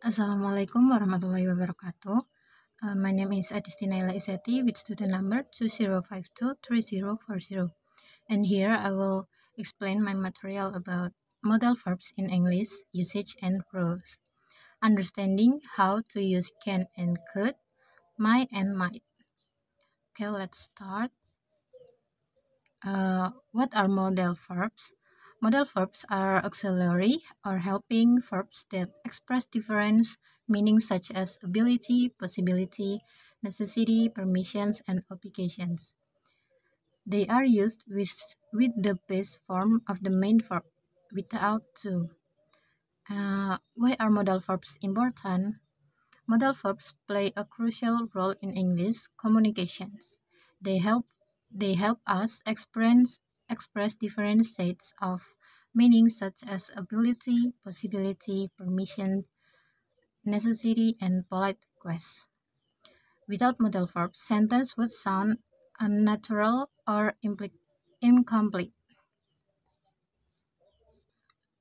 Assalamualaikum warahmatullahi wabarakatuh. My name is Adisti Naila Iseti with student number 20523040. And here I will explain my material about modal verbs in English, usage and rules. Understanding how to use can and could, might and might. Okay, let's start. What are modal verbs? Modal verbs are auxiliary or helping verbs that express different meanings such as ability, possibility, necessity, permissions, and obligations. They are used with the base form of the main verb without to. Why are modal verbs important? Modal verbs play a crucial role in English communications. They help us express different states of meaning such as ability, possibility, permission, necessity, and polite request. Without modal verbs, sentence would sound unnatural or incomplete.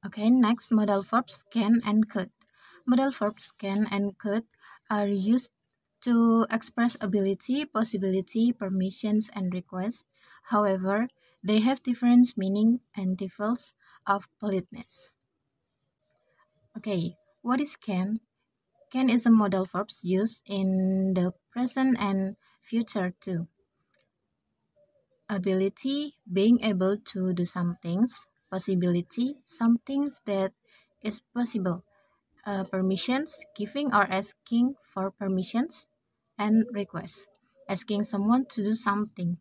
Okay, next modal verbs can and could. Modal verbs can and could are used to express ability, possibility, permissions, and requests. However, they have different meaning and levels of politeness. Okay, what is can? Can is a modal verb used in the present and future too. Ability, being able to do some things. Possibility, some things that is possible. Permissions, giving or asking for permissions, and requests, asking someone to do something.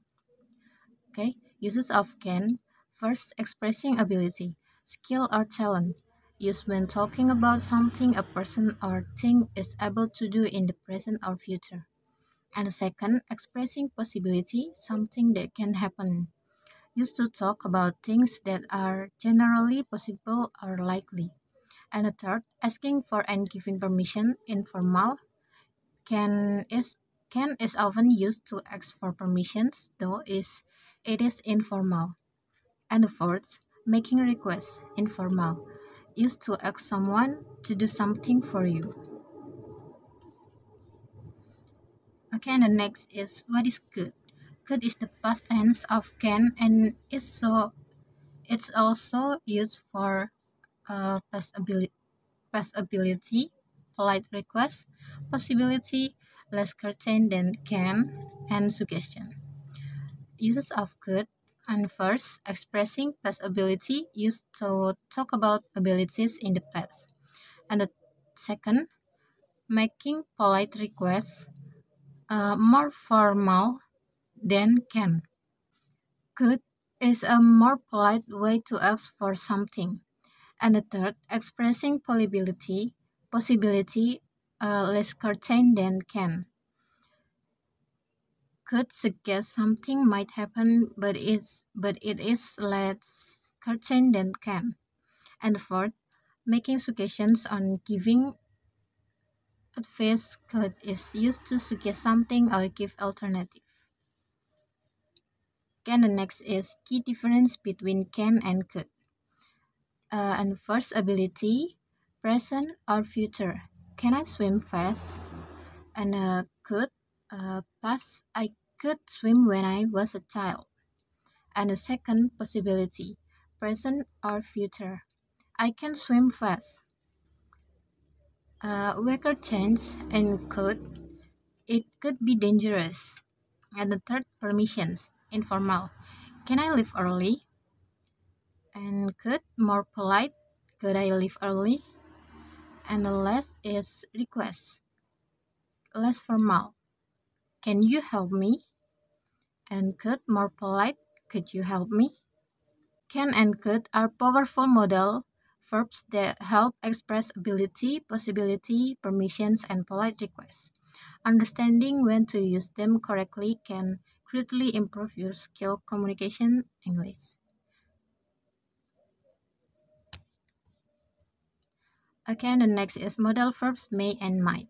Okay, uses of can. First, expressing ability, skill or talent, used when talking about something a person or thing is able to do in the present or future. And second, expressing possibility, something that can happen, used to talk about things that are generally possible or likely. And the third, asking for and giving permission, informal. Can is can is often used to ask for permissions, though it is informal. And the fourth, making requests, informal, used to ask someone to do something for you. Okay, and the next is what is could. Could is the past tense of can and it's also used for past ability, polite request, possibility, less certain than can, and suggestion. Uses of could and first, expressing past ability used to talk about abilities in the past. And the second, making polite requests more formal than can. Could is a more polite way to ask for something. And the third, expressing possibility less certain than can. Could suggest something might happen, but it is less certain than can. And fourth, making suggestions on giving advice could is used to suggest something or give alternative. Can the next is key difference between can and could. And first, ability, present or future. Can I swim fast? And could past, I could swim when I was a child. And the second possibility, present or future. I can swim fast. Weather change and could, it could be dangerous. And the third, permissions, informal. Can I leave early? And could, more polite. Could I leave early? And the last is request, less formal. Can you help me? And could, more polite. Could you help me? Can and could are powerful modal verbs that help express ability, possibility, permissions, and polite requests. Understanding when to use them correctly can greatly improve your skill communication English. Again, the next is modal verbs may and might.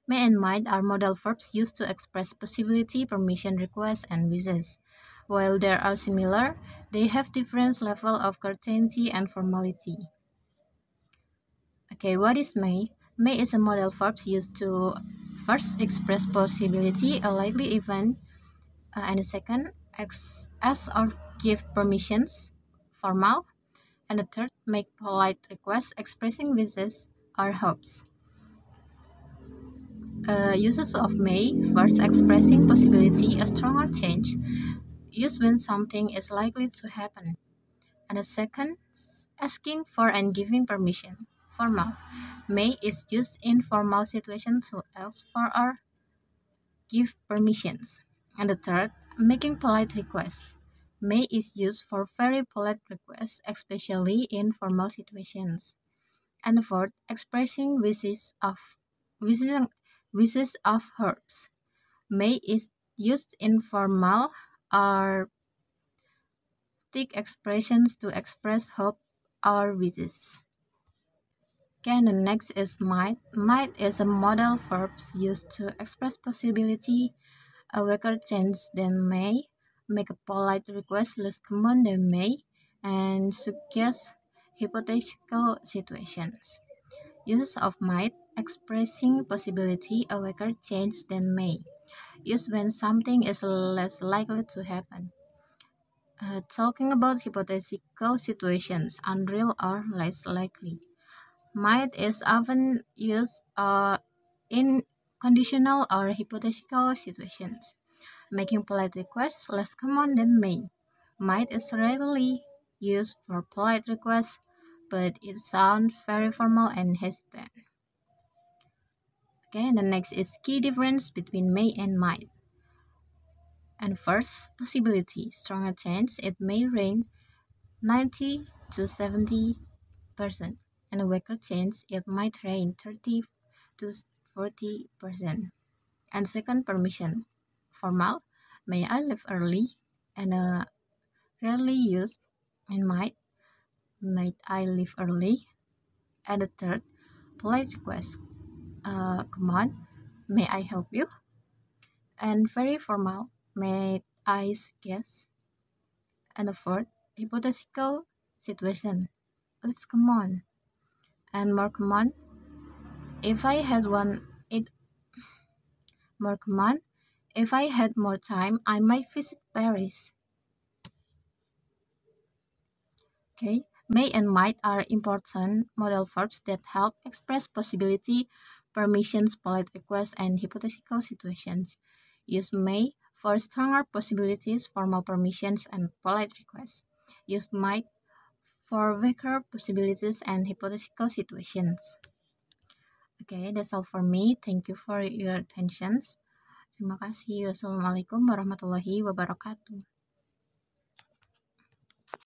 May and might are modal verbs used to express possibility, permission, requests, and wishes. While they are similar, they have different level of courtesy and formality. Okay, what is may? May is a modal verb used to first express possibility, a likely event, and the second, ask or give permissions, formal, and the third, make polite requests expressing wishes or hopes. Uses of may, first expressing possibility, a stronger change, used when something is likely to happen. And the second, asking for and giving permission, formal. May is used in formal situations to ask for or give permissions. And the third, making polite requests. May is used for very polite requests, especially in formal situations. And the fourth, expressing wishes, wishes of herbs. May is used in formal or thick expressions to express hope or wishes. Okay, and the next is might. Might is a modal verb used to express possibility, a weaker chance than may, make a polite request less common than may, and suggest hypothetical situations. Uses of might, expressing possibility, a weaker chance than may, used when something is less likely to happen. Talking about hypothetical situations, unreal or less likely. Might is often used in conditional or hypothetical situations, making polite requests less common than may. Might is rarely used for polite requests, but it sounds very formal and hesitant. Okay, and the next is key difference between may and might. And first, possibility, stronger chance, it may rain 90 to 70%, and a weaker chance, it might rain 30 to 40%. And second, permission, formal, may I leave early, and rarely used, and might I leave early. And the third, polite request, come on, may I help you? And very formal, may I suggest? And the fourth, hypothetical situation, let's come on. And more common, if I had one, it more common. If I had more time, I might visit Paris. Okay, may and might are important modal verbs that help express possibility, permissions, polite requests, and hypothetical situations. Use may for stronger possibilities, formal permissions, and polite requests. Use might for weaker possibilities and hypothetical situations. Okay, that's all for me. Thank you for your attention. Terima kasih. Wassalamualaikum warahmatullahi wabarakatuh.